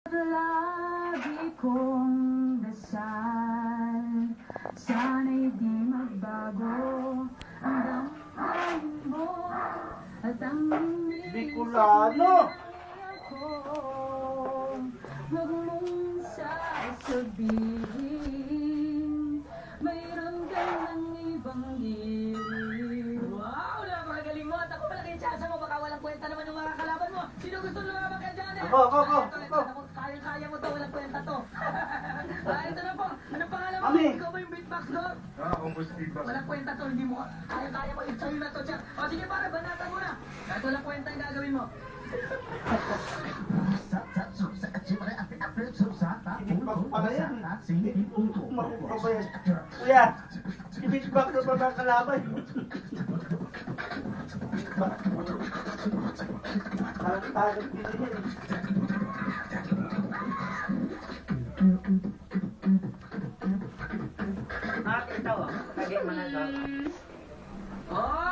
Lagi kong dasal, sana'y di magbago ang damdamin mo at ang Bicolano! ako. Huwag mong sasabihin, mayroon ka ng ibang giling. Wow! Napakagaling mo! At ako pala kay Chasa mo, baka walang kwenta naman yung mga kalaban mo. Sino gusto lumabang ka dyan? Ako. Kaya mo to, walang kwenta to. Ito na po. Anong pangalan mo? Ami. Ikaw ba yung beatbox doon? Ako mo si Beatbox. Walang kwenta to, hindi mo. Kaya mo, i-try na to dyan. O sige pare, banatan mo na. Kahit walang kwenta yung gagawin mo. Kuya, i-beatbox na ba ng kalaban? Parang din yun. Oh,